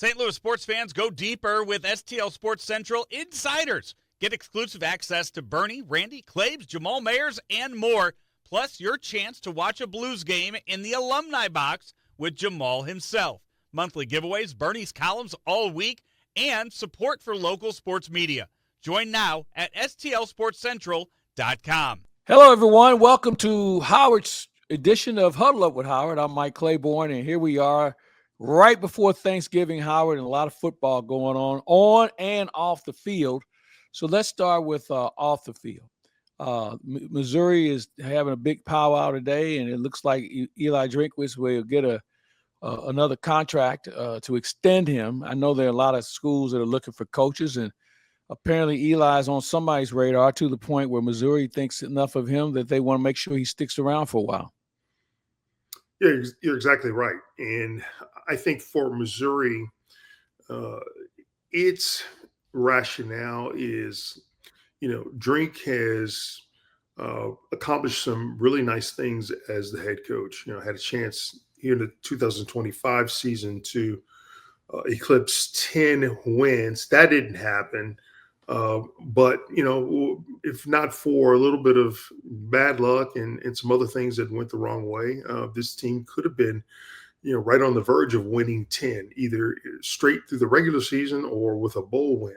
St. Louis sports fans, go deeper with STL Sports Central Insiders. Get exclusive access to Bernie, Randy, Claves, Jamal Mayers, and more, plus your chance to watch a Blues game in the alumni box with Jamal himself. Monthly giveaways, Bernie's columns all week, and support for local sports media. Join now at stlsportscentral.com. Hello, everyone. Welcome to Howard's edition of Huddle Up with Howard. I'm Mike Claiborne, and here we are right before Thanksgiving, Howard, and a lot of football going on and off the field. So let's start with off the field. Missouri is having a big powwow today, and it looks like Eli Drinkwitz will get another contract to extend him. I know there are a lot of schools that are looking for coaches, and apparently Eli's on somebody's radar to the point where Missouri thinks enough of him that they want to make sure he sticks around for a while. Yeah, you're exactly right. And I think for Missouri, its rationale is, Drink has accomplished some really nice things as the head coach. Had a chance here in the 2025 season to eclipse 10 wins. That didn't happen. But, if not for a little bit of bad luck and some other things that went the wrong way, this team could have been, right on the verge of winning 10, either straight through the regular season or with a bowl win.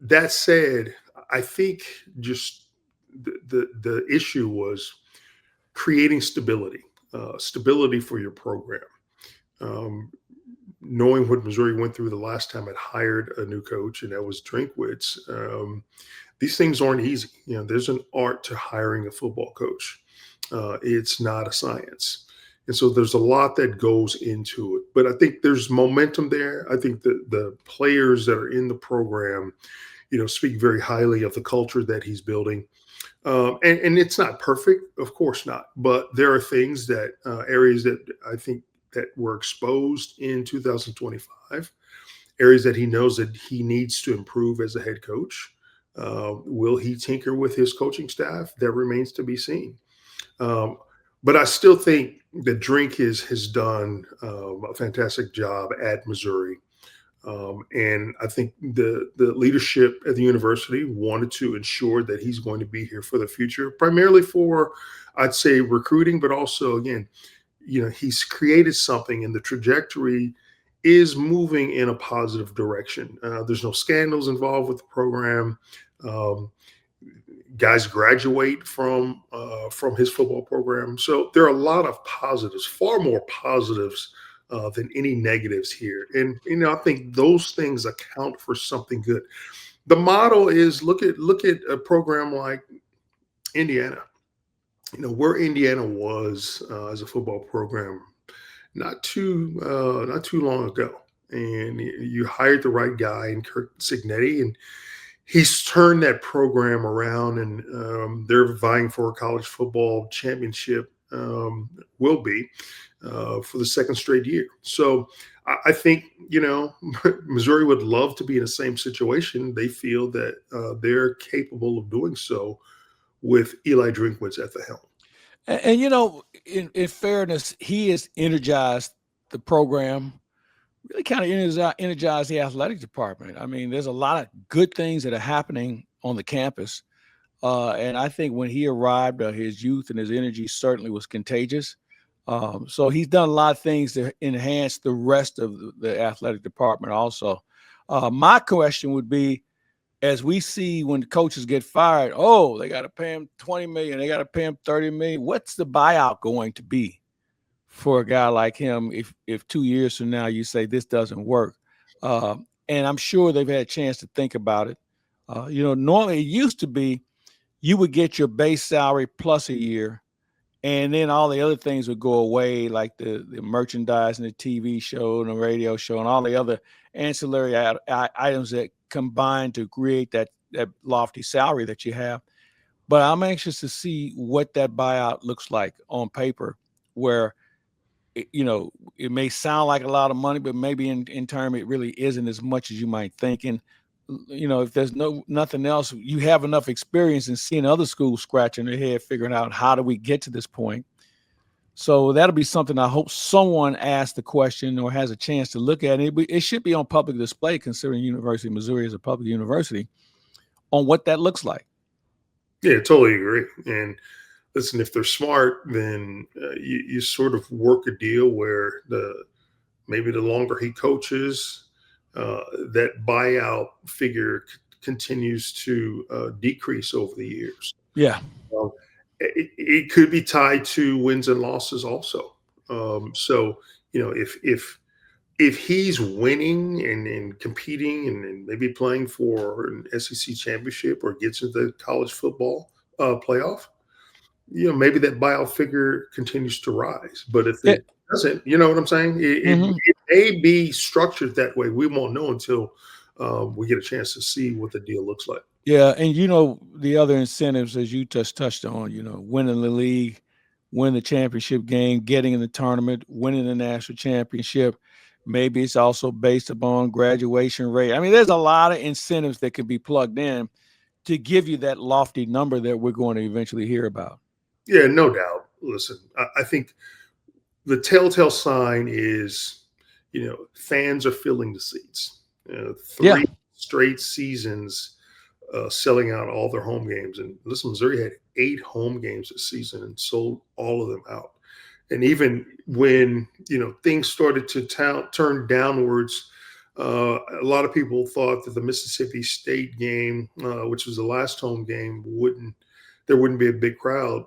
That said, I think just the issue was creating stability for your program. Knowing what Missouri went through the last time it hired a new coach, and that was Drinkwitz, these things aren't easy. There's an art to hiring a football coach. It's not a science. And so there's a lot that goes into it. But I think there's momentum there. I think the players that are in the program, speak very highly of the culture that he's building. And it's not perfect, of course not. But there are things that areas that I think that were exposed in 2025, areas that he knows that he needs to improve as a head coach. Will he tinker with his coaching staff? That remains to be seen. But I still think that Drink has done a fantastic job at Missouri. And I think the leadership at the university wanted to ensure that he's going to be here for the future, primarily for, I'd say, recruiting, but also, again, he's created something, and the trajectory is moving in a positive direction. There's no scandals involved with the program. Guys graduate from his football program. So there are a lot of positives, far more positives than any negatives here. And, I think those things account for something good. The model is look at a program like Indiana. Where Indiana was as a football program not too long ago, and you hired the right guy in Kirk Cignetti, and he's turned that program around, and they're vying for a college football championship. Will be for the second straight year. So I think Missouri would love to be in the same situation. They feel that they're capable of doing so with Eli Drinkwitz at the helm. And in fairness, he has energized the program, really kind of energized the athletic department. I mean, there's a lot of good things that are happening on the campus. And I think when he arrived, his youth and his energy certainly was contagious. So he's done a lot of things to enhance the rest of the athletic department also. My question would be, as we see when coaches get fired, they got to pay him $20 million, they got to pay him $30 million. What's the buyout going to be for a guy like him if 2 years from now you say this doesn't work? And I'm sure they've had a chance to think about it. Normally it used to be you would get your base salary plus a year, and then all the other things would go away, like the merchandise and the TV show and the radio show and all the other ancillary items that combine to create that lofty salary that you have. But I'm anxious to see what that buyout looks like on paper, where, it may sound like a lot of money, but maybe in term it really isn't as much as you might think. And, if there's nothing else, you have enough experience in seeing other schools scratching their head, figuring out how do we get to this point. So that'll be something I hope someone asks the question or has a chance to look at. It should be on public display, considering University of Missouri is a public university, on what that looks like. Yeah, totally agree. And listen, if they're smart, then you sort of work a deal where maybe the longer he coaches, that buyout figure continues to decrease over the years. Yeah. It could be tied to wins and losses also. So, if he's winning and competing and maybe playing for an SEC championship or gets into the college football playoff, maybe that buyout figure continues to rise. But if it doesn't, you know what I'm saying? It may be structured that way. We won't know until we get a chance to see what the deal looks like. Yeah, and the other incentives, as you just touched on, winning the league, winning the championship game, getting in the tournament, winning the national championship. Maybe it's also based upon graduation rate. I mean, there's a lot of incentives that can be plugged in to give you that lofty number that we're going to eventually hear about. Yeah, no doubt. Listen, I think the telltale sign is, fans are filling the seats. Three straight seasons selling out all their home games. And listen, Missouri had 8 home games this season and sold all of them out. And even when, things started to turn downwards, a lot of people thought that the Mississippi State game, which was the last home game, there wouldn't be a big crowd.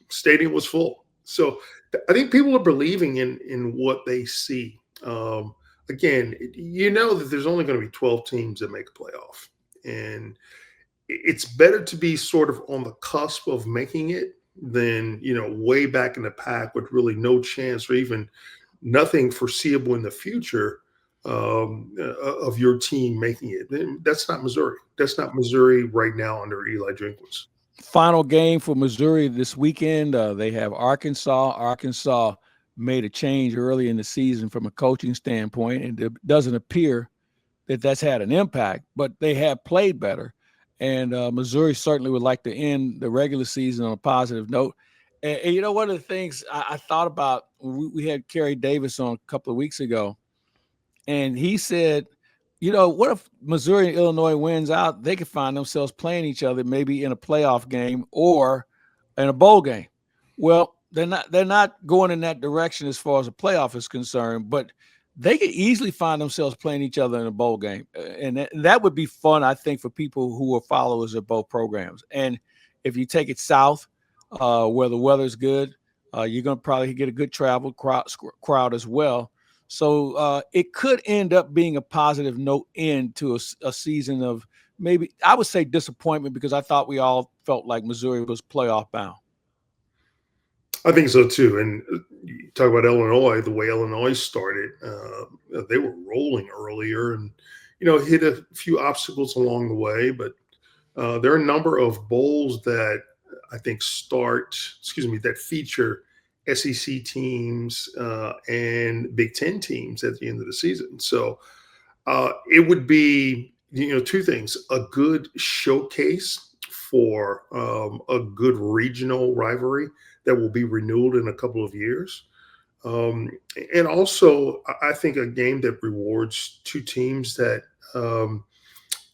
Stadium was full. So I think people are believing in what they see. Again, that there's only going to be 12 teams that make a playoff. And it's better to be sort of on the cusp of making it than, way back in the pack with really no chance or even nothing foreseeable in the future of your team making it. That's not Missouri. That's not Missouri right now under Eli Drinkwitz. Final game for Missouri this weekend. They have Arkansas. Arkansas made a change early in the season from a coaching standpoint, and it doesn't appear that that's had an impact, but they have played better. And Missouri certainly would like to end the regular season on a positive note. And one of the things I thought about, we had Kerry Davis on a couple of weeks ago, and he said, what if Missouri and Illinois wins out? They could find themselves playing each other maybe in a playoff game or in a bowl game. Well, they're not going in that direction as far as the playoff is concerned, but they could easily find themselves playing each other in a bowl game. And that would be fun, I think, for people who are followers of both programs. And if you take it south, where the weather's good, you're going to probably get a good travel crowd as well. So it could end up being a positive note end to a season of maybe, I would say, disappointment, because I thought we all felt like Missouri was playoff bound. I think so too. And you talk about Illinois, the way Illinois started, they were rolling earlier and, hit a few obstacles along the way. But there are a number of bowls that I think that feature SEC teams and Big Ten teams at the end of the season. So it would be, 2 things: a good showcase for a good regional rivalry that will be renewed in a couple of years. And also, I think a game that rewards 2 teams that,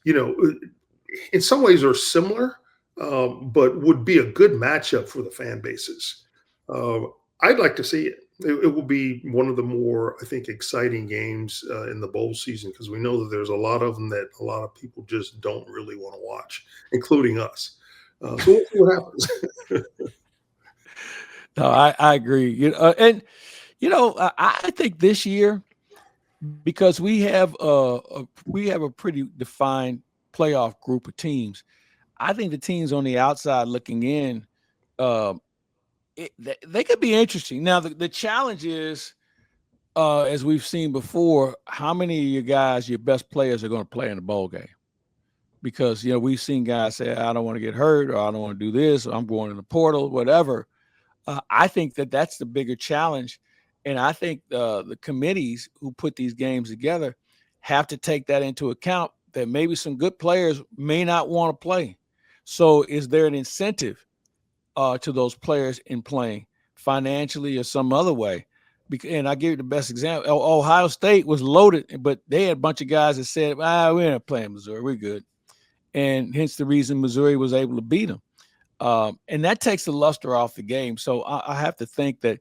in some ways are similar, but would be a good matchup for the fan bases. I'd like to see it. It will be one of the more, I think, exciting games in the bowl season, because we know that there's a lot of them that a lot of people just don't really want to watch, including us. So we'll see what happens. No, I agree. I think this year, because we have a pretty defined playoff group of teams, I think the teams on the outside looking in, they could be interesting. Now, the challenge is, as we've seen before, how many of your best players are going to play in the bowl game? Because, we've seen guys say, I don't want to get hurt, or I don't want to do this, or I'm going in the portal, whatever. I think that's the bigger challenge. And I think the committees who put these games together have to take that into account, that maybe some good players may not want to play. So is there an incentive to those players in playing? financially or some other way. And I give you the best example. Ohio State was loaded, but they had a bunch of guys that said, we're not playing Missouri. We're good. And hence the reason Missouri was able to beat them. And that takes the luster off the game. So I have to think that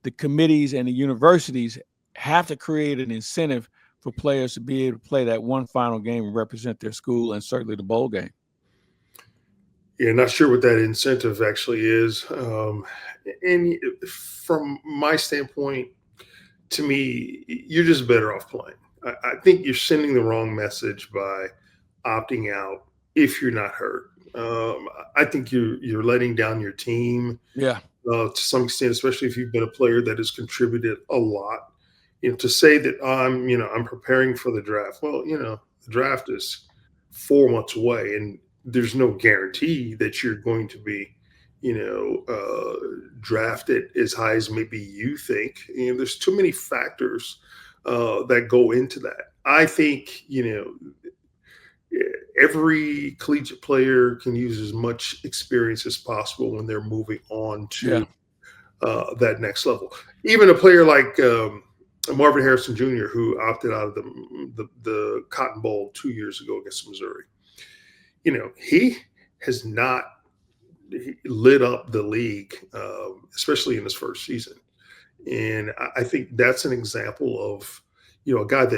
the committees and the universities have to create an incentive for players to be able to play that one final game and represent their school, and certainly the bowl game. Yeah, not sure what that incentive actually is. And from my standpoint, to me, you're just better off playing. I think you're sending the wrong message by opting out if you're not hurt. I think you're letting down your team. Yeah. To some extent, especially if you've been a player that has contributed a lot. To say that I'm preparing for the draft. Well, the draft is 4 months away, and there's no guarantee that you're going to be, drafted as high as maybe you think. There's too many factors that go into that. I think, every collegiate player can use as much experience as possible when they're moving on to that next level. Even a player like Marvin Harrison Jr., who opted out of the Cotton Bowl 2 years ago against Missouri. He has not lit up the league, especially in his first season. And I think that's an example of, a guy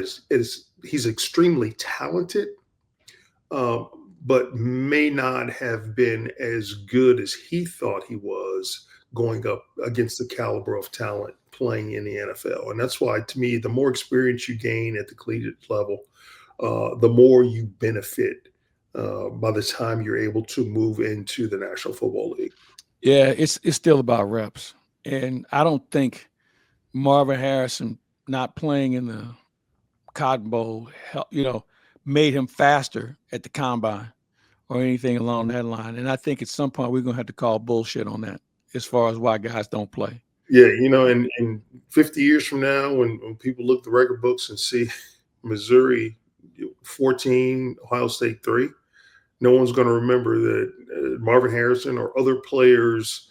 he's extremely talented, but may not have been as good as he thought he was going up against the caliber of talent playing in the NFL. And that's why, to me, the more experience you gain at the collegiate level, the more you benefit by the time you're able to move into the National Football League. Yeah, it's still about reps. And I don't think Marvin Harrison not playing in the Cotton Bowl, made him faster at the combine or anything along that line. And I think at some point we're going to have to call bullshit on that as far as why guys don't play. Yeah, and 50 years from now, when people look at the record books and see Missouri 14, Ohio State 3, no one's going to remember that Marvin Harrison or other players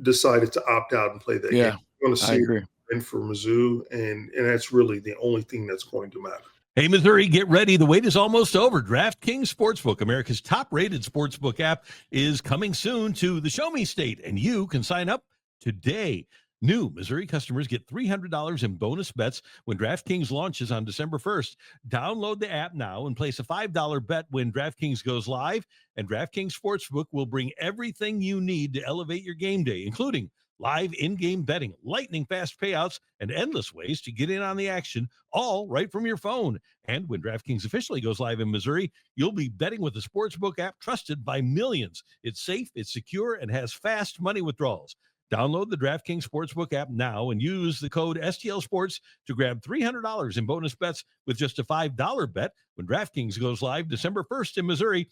decided to opt out and play that game. We're going to see it for Mizzou, and that's really the only thing that's going to matter. Hey, Missouri, get ready. The wait is almost over. DraftKings Sportsbook, America's top-rated sportsbook app, is coming soon to the Show Me State, and you can sign up today. New Missouri customers get $300 in bonus bets when DraftKings launches on December 1st. Download the app now and place a $5 bet when DraftKings goes live, and DraftKings Sportsbook will bring everything you need to elevate your game day, including live in-game betting, lightning-fast payouts, and endless ways to get in on the action, all right from your phone. And when DraftKings officially goes live in Missouri, you'll be betting with the sportsbook app trusted by millions. It's safe, it's secure, and has fast money withdrawals. Download the DraftKings Sportsbook app now and use the code STL Sports to grab $300 in bonus bets with just a $5 bet when DraftKings goes live December 1st in Missouri.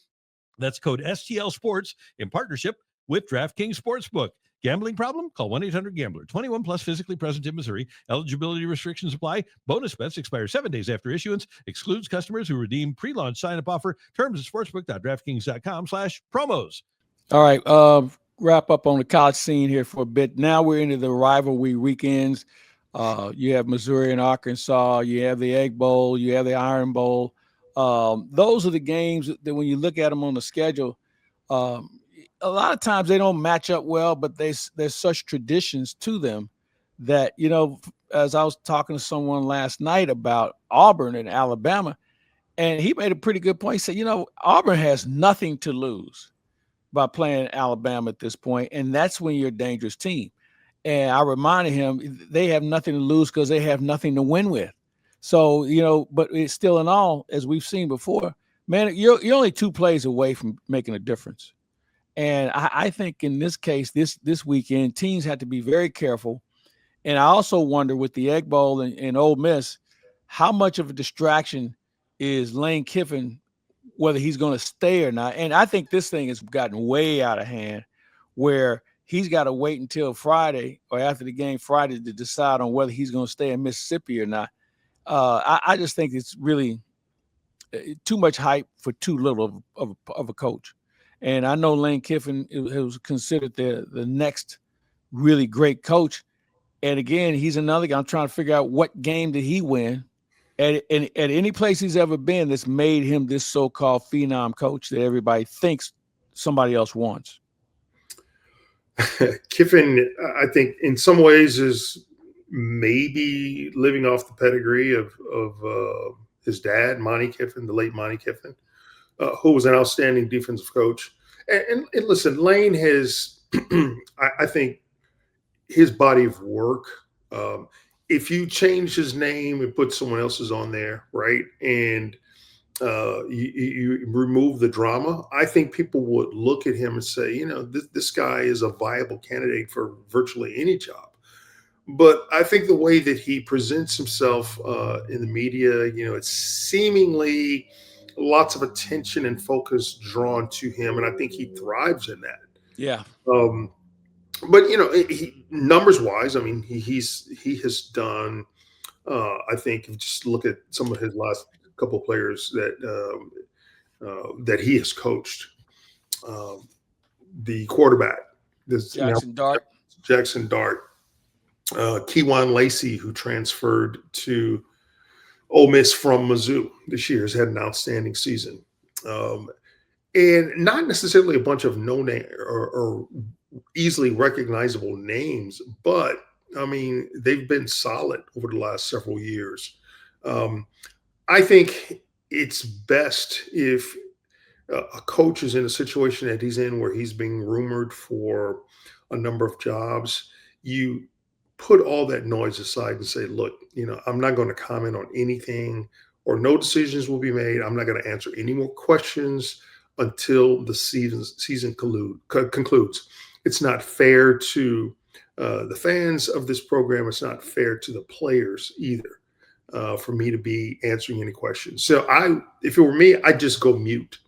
That's code STL Sports in partnership with DraftKings Sportsbook. Gambling problem? Call 1-800-GAMBLER. 21 plus, physically present in Missouri. Eligibility restrictions apply. Bonus bets expire 7 days after issuance. Excludes customers who redeem pre-launch sign-up offer. Terms at sportsbook.draftkings.com/promos. All right. Wrap up on the college scene here for a bit. Now we're into the rivalry weekends. You have Missouri and Arkansas. You have the Egg Bowl. You have the Iron Bowl. Those are the games that when you look at them on the schedule, a lot of times they don't match up well, but there's such traditions to them that, as I was talking to someone last night about Auburn and Alabama, and he made a pretty good point. He said, Auburn has nothing to lose by playing Alabama at this point, and that's when you're a dangerous team. And I reminded him they have nothing to lose because they have nothing to win with. So, but it's still in all, as we've seen before, man, you're only 2 plays away from making a difference. And I think in this case, this weekend, teams have to be very careful. And I also wonder with the Egg Bowl and Ole Miss, how much of a distraction is Lane Kiffin, whether he's going to stay or not. And I think this thing has gotten way out of hand where he's got to wait until Friday or after the game Friday to decide on whether he's going to stay in Mississippi or not. I just think it's really too much hype for too little of a coach. And I know Lane Kiffin was considered the next really great coach. And again, he's another guy. I'm trying to figure out what game did he win at any place he's ever been that's made him this so-called phenom coach that everybody thinks somebody else wants. Kiffin, I think in some ways is maybe living off the pedigree of his dad, Monty Kiffin, the late Monty Kiffin, who was an outstanding defensive coach. And listen, Lane has, I think, his body of work. If you change his name and put someone else's on there, right, and you remove the drama, I think people would look at him and say, you know, this guy is a viable candidate for virtually any job. But I think the way that he presents himself in the media, you know, it's seemingly lots of attention and focus drawn to him, and I think he thrives in that. Yeah. But you know, numbers wise, I mean, he has done. I think if you just look at some of his last couple of players that he has coached. The quarterback, Jackson Dart, Keywan Lacey, who transferred to Ole Miss from Mizzou this year, has had an outstanding season, and not necessarily a bunch of no name or easily recognizable names, but I mean, they've been solid over the last several years. I think it's best if a coach is in a situation that he's in where he's being rumored for a number of jobs. You put all that noise aside and say, look, you know, I'm not going to comment on anything, or no decisions will be made. I'm not going to answer any more questions until the season concludes. It's not fair to the fans of this program. It's not fair to the players either for me to be answering any questions. So if it were me, I'd just go mute.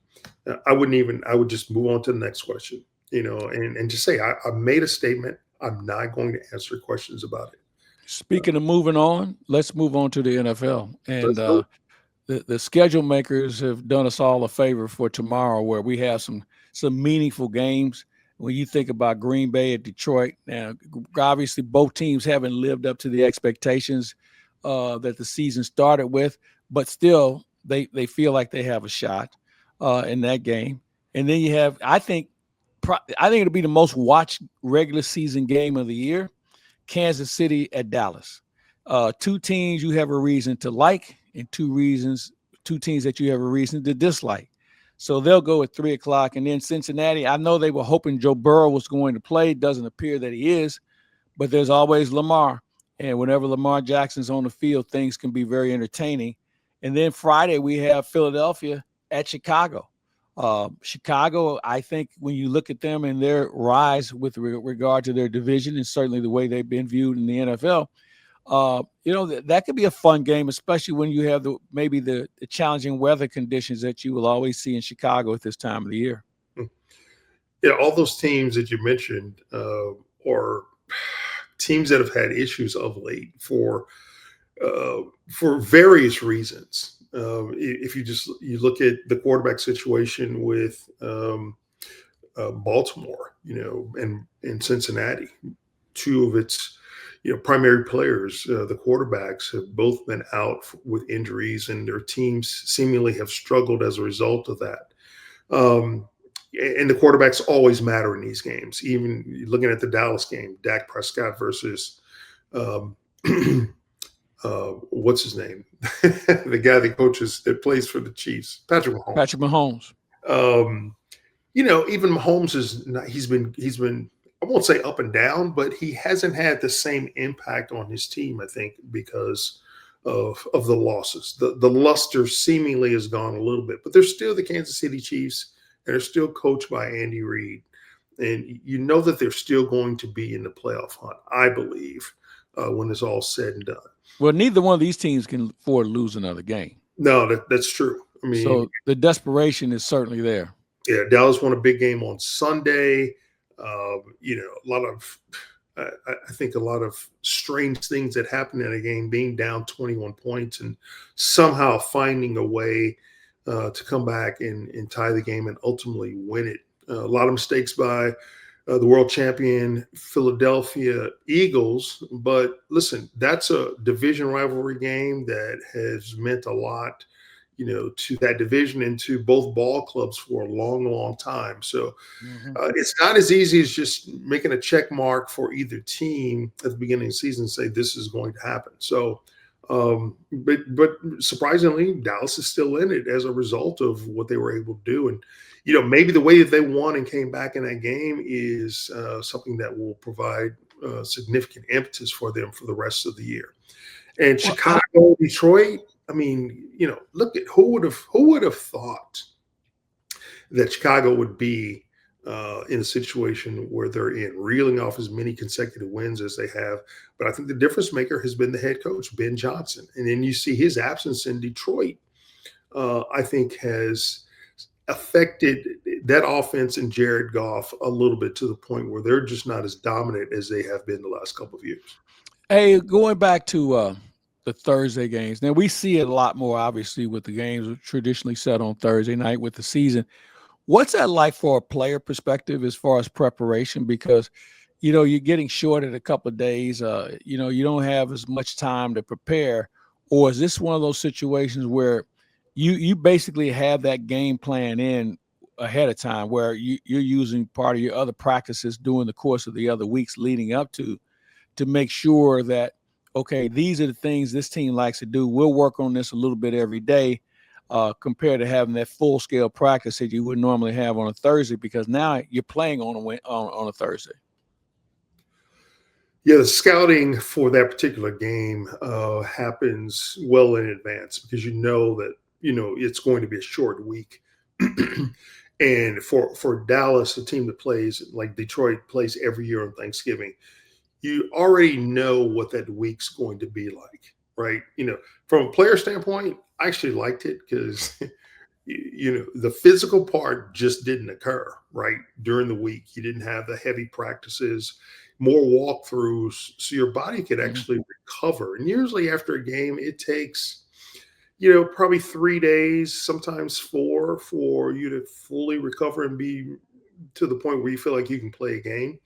I would just move on to the next question, you know, and just say, I made a statement. I'm not going to answer questions about it. Speaking of moving on, let's move on to the NFL. And the schedule makers have done us all a favor for tomorrow, where we have some meaningful games. When you think about Green Bay at Detroit, now obviously both teams haven't lived up to the expectations that the season started with, but still they feel like they have a shot in that game. And then you have, I think it'll be the most watched regular season game of the year, Kansas City at Dallas. Two teams you have a reason to like, and two teams that you have a reason to dislike. So they'll go at 3:00. And then Cincinnati, I know they were hoping Joe Burrow was going to play. It doesn't appear that he is, but there's always Lamar. And whenever Lamar Jackson's on the field, things can be very entertaining. And then Friday, we have Philadelphia at Chicago. Chicago, I think when you look at them and their rise with regard to their division, and certainly the way they've been viewed in the NFL, you know, that could be a fun game, especially when you have maybe the challenging weather conditions that you will always see in Chicago at this time of the year. Yeah, all those teams that you mentioned are teams that have had issues of late for various reasons. If you look at the quarterback situation with Baltimore, you know, and Cincinnati, two of its primary players, the quarterbacks, have both been out with injuries, and their teams seemingly have struggled as a result of that. And the quarterbacks always matter in these games. Even looking at the Dallas game, Dak Prescott versus what's his name? The guy that plays for the Chiefs, Patrick Mahomes. You know, even Mahomes he's been I won't say up and down, but he hasn't had the same impact on his team, I think, because of the losses. The luster seemingly has gone a little bit, but they're still the Kansas City Chiefs, and they're still coached by Andy Reid. And you know that they're still going to be in the playoff hunt, I believe, when it's all said and done. Well, neither one of these teams can afford to lose another game. No, that's true. I mean, so the desperation is certainly there. Yeah, Dallas won a big game on Sunday. You know, I think a lot of strange things that happened in a game, being down 21 points and somehow finding a way to come back and tie the game and ultimately win it. A lot of mistakes by the world champion Philadelphia Eagles. But listen, that's a division rivalry game that has meant a lot, to that division and to both ball clubs for a long, long time. So it's not as easy as just making a check mark for either team at the beginning of the season and say this is going to happen. So, but surprisingly, Dallas is still in it as a result of what they were able to do. And, maybe the way that they won and came back in that game is something that will provide significant impetus for them for the rest of the year. And Chicago, Detroit, I mean, look at who would have thought that Chicago would be in a situation where they're reeling off as many consecutive wins as they have. But I think the difference maker has been the head coach, Ben Johnson. And then you see his absence in Detroit, I think has affected that offense and Jared Goff a little bit to the point where they're just not as dominant as they have been the last couple of years. Hey, going back to the Thursday games. Now, we see it a lot more, obviously, with the games traditionally set on Thursday night with the season. What's that like for a player perspective as far as preparation? Because, you're getting short at a couple of days. You don't have as much time to prepare. Or is this one of those situations where you basically have that game plan in ahead of time where you're using part of your other practices during the course of the other weeks leading up to make sure that, okay, these are the things this team likes to do. We'll work on this a little bit every day compared to having that full-scale practice that you would normally have on a Thursday, because now you're playing on a Thursday. Yeah, the scouting for that particular game happens well in advance because that it's going to be a short week. And for Dallas, a team that plays like Detroit plays every year on Thanksgiving, you already know what that week's going to be like, right? From a player standpoint, I actually liked it because, the physical part just didn't occur, right? During the week, you didn't have the heavy practices, more walkthroughs, so your body could actually recover. And usually after a game, it takes, probably 3 days, sometimes 4, for you to fully recover and be to the point where you feel like you can play a game.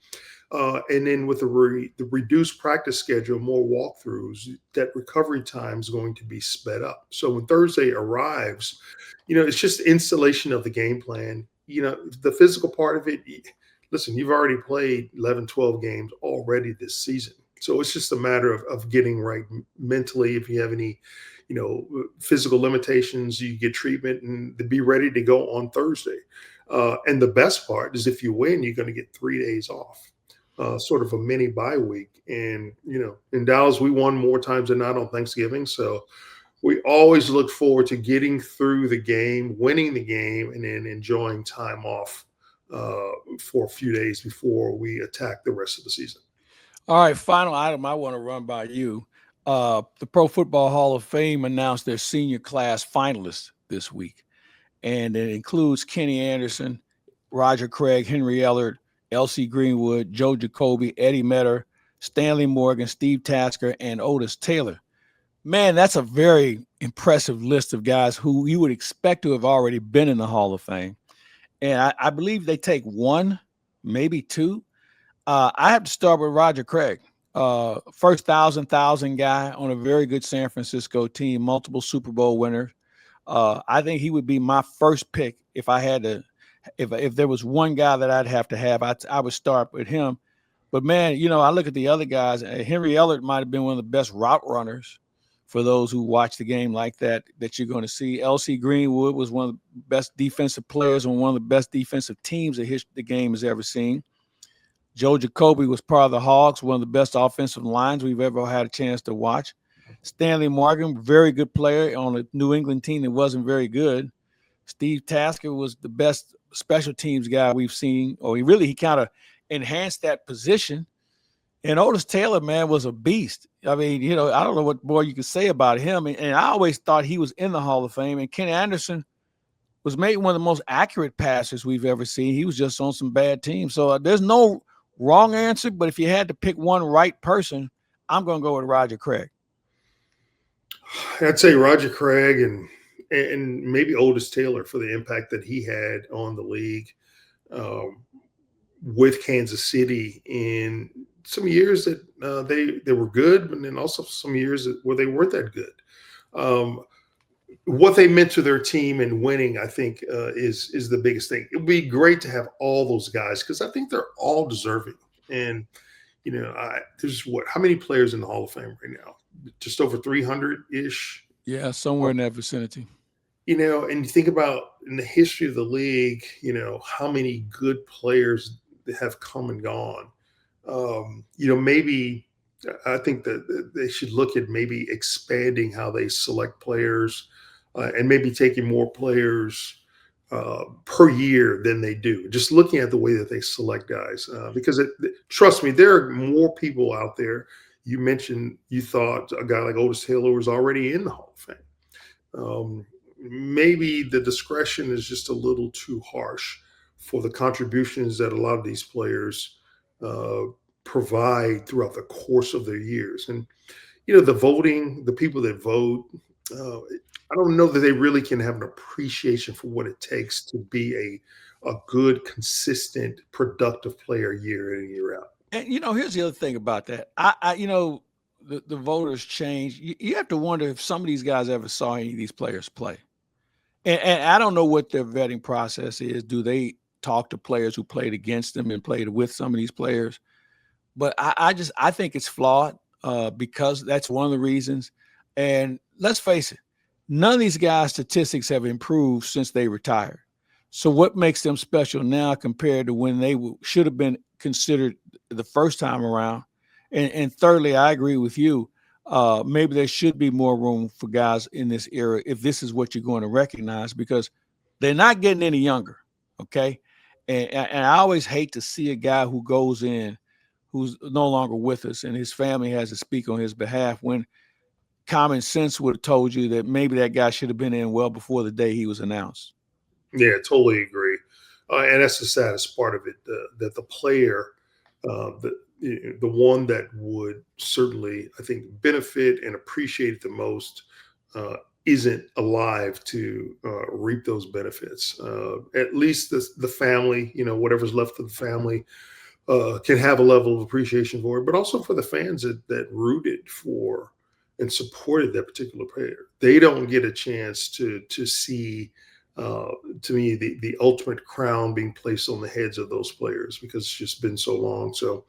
And then with the reduced practice schedule, more walkthroughs, that recovery time is going to be sped up. So when Thursday arrives, it's just installation of the game plan. The physical part of it, listen, you've already played 11, 12 games already this season. So it's just a matter of getting right mentally. If you have any, physical limitations, you get treatment and be ready to go on Thursday. And the best part is if you win, you're going to get 3 days off. Sort of a mini bye week. And, in Dallas, we won more times than not on Thanksgiving. So we always look forward to getting through the game, winning the game, and then enjoying time off for a few days before we attack the rest of the season. All right, final item I want to run by you. The Pro Football Hall of Fame announced their senior class finalists this week. And it includes Kenny Anderson, Roger Craig, Henry Ellard, L.C. Greenwood, Joe Jacoby, Eddie Metter, Stanley Morgan, Steve Tasker, and Otis Taylor. Man, that's a very impressive list of guys who you would expect to have already been in the Hall of Fame. And I believe they take one, maybe two. I have to start with Roger Craig, first 1,000 guy on a very good San Francisco team, multiple Super Bowl winners. I think he would be my first pick if I had to. If there was one guy that I'd have to have, I would start with him. But, man, I look at the other guys. Henry Ellard might have been one of the best route runners for those who watch the game like that you're going to see. L.C. Greenwood was one of the best defensive players on one of the best defensive teams that the game has ever seen. Joe Jacoby was part of the Hogs, one of the best offensive lines we've ever had a chance to watch. Stanley Morgan, very good player on a New England team that wasn't very good. Steve Tasker was the best special teams guy we've seen, or he kind of enhanced that position. And Otis Taylor, man, was a beast. I mean, I don't know what more you can say about him. And I always thought he was in the Hall of Fame. And Kenny Anderson was maybe one of the most accurate passers we've ever seen. He was just on some bad teams. So there's no wrong answer, but if you had to pick one right person, I'm going to go with Roger Craig. I'd say Roger Craig and maybe Otis Taylor for the impact that he had on the league. with Kansas City in some years that they were good, but then also some years where they weren't that good. What they meant to their team and winning, I think, is the biggest thing. It would be great to have all those guys because I think they're all deserving. And there's how many players in the Hall of Fame right now? Just over 300-ish. Yeah, somewhere in that vicinity. And you think about in the history of the league, how many good players have come and gone. Maybe I think that they should look at maybe expanding how they select players and maybe taking more players per year than they do. Just looking at the way that they select guys, because trust me, there are more people out there. You mentioned you thought a guy like Otis Taylor was already in the Hall of Fame. Maybe the discretion is just a little too harsh for the contributions that a lot of these players provide throughout the course of their years. And, the voting, the people that vote, I don't know that they really can have an appreciation for what it takes to be a good, consistent, productive player year in and year out. And, here's the other thing about that. The voters change. You have to wonder if some of these guys ever saw any of these players play. And I don't know what their vetting process is. Do they talk to players who played against them and played with some of these players? But I think it's flawed because that's one of the reasons. And let's face it, none of these guys' statistics have improved since they retired. So what makes them special now compared to when they should have been considered the first time around? And thirdly, I agree with you. Maybe there should be more room for guys in this era if this is what you're going to recognize, because they're not getting any younger, okay? And I always hate to see a guy who goes in who's no longer with us and his family has to speak on his behalf when common sense would have told you that maybe that guy should have been in well before the day he was announced. Yeah, totally agree. And that's the saddest part of it, that the player, the one that would certainly, I think, benefit and appreciate it the most isn't alive to reap those benefits. At least the family, whatever's left of the family, can have a level of appreciation for it, but also for the fans that rooted for and supported that particular player. They don't get a chance to see, to me, the ultimate crown being placed on the heads of those players because it's just been so long. So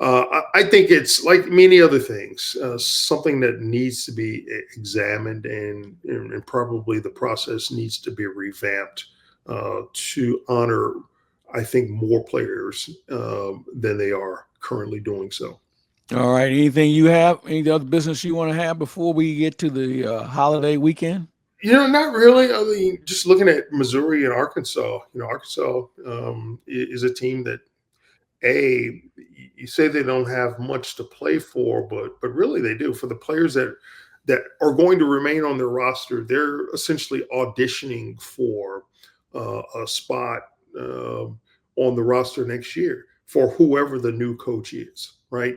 I think it's like many other things, something that needs to be examined and probably the process needs to be revamped to honor, I think, more players than they are currently doing so. All right. Anything you have? Any other business you want to have before we get to the holiday weekend? Not really. I mean, just looking at Missouri and Arkansas, Arkansas is a team that, you say they don't have much to play for, but really they do. For the players that are going to remain on their roster, they're essentially auditioning for a spot on the roster next year for whoever the new coach is, right?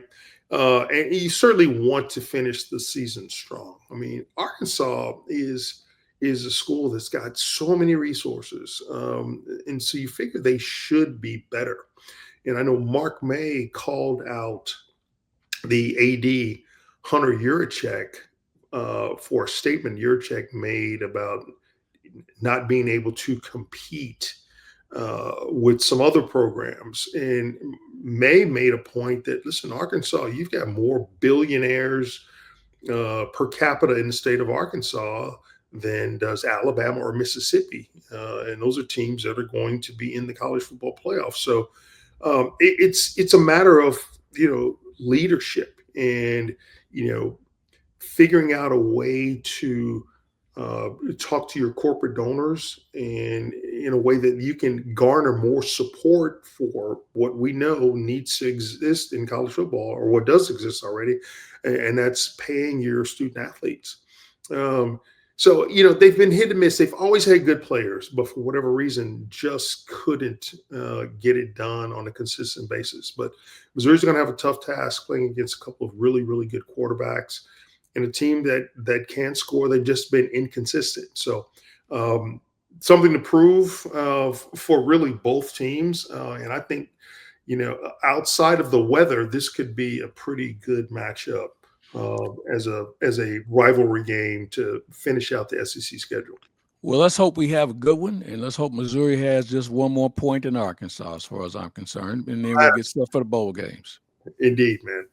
And you certainly want to finish the season strong. I mean, Arkansas is a school that's got so many resources, and so you figure they should be better. And I know Mark May called out the AD Hunter Yurachek for a statement Yurachek made about not being able to compete with some other programs. And May made a point that, listen, Arkansas, you've got more billionaires per capita in the state of Arkansas than does Alabama or Mississippi. And those are teams that are going to be in the college football playoff. So it's a matter of, leadership and, figuring out a way to talk to your corporate donors and in a way that you can garner more support for what we know needs to exist in college football, or what does exist already, and that's paying your student athletes. So, they've been hit and miss. They've always had good players, but for whatever reason, just couldn't get it done on a consistent basis. But Missouri's going to have a tough task playing against a couple of really, really good quarterbacks and a team that can score. They've just been inconsistent. So something to prove for really both teams. And I think, outside of the weather, this could be a pretty good matchup as a rivalry game to finish out the SEC schedule. Well, let's hope we have a good one, and let's hope Missouri has just one more point in Arkansas, as far as I'm concerned, and then we'll get stuff for the bowl games. Indeed, man.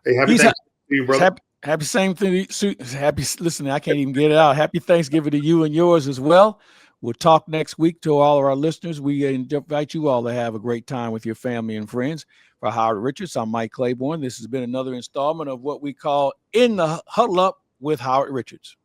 Hey, happy Thanksgiving to you, brother. Happy same thing. Listen, I can't even get it out. Happy Thanksgiving to you and yours as well. We'll talk next week to all of our listeners. We invite you all to have a great time with your family and friends. For Howard Richards, I'm Mike Claiborne. This has been another installment of what we call In the Huddle Up with Howard Richards.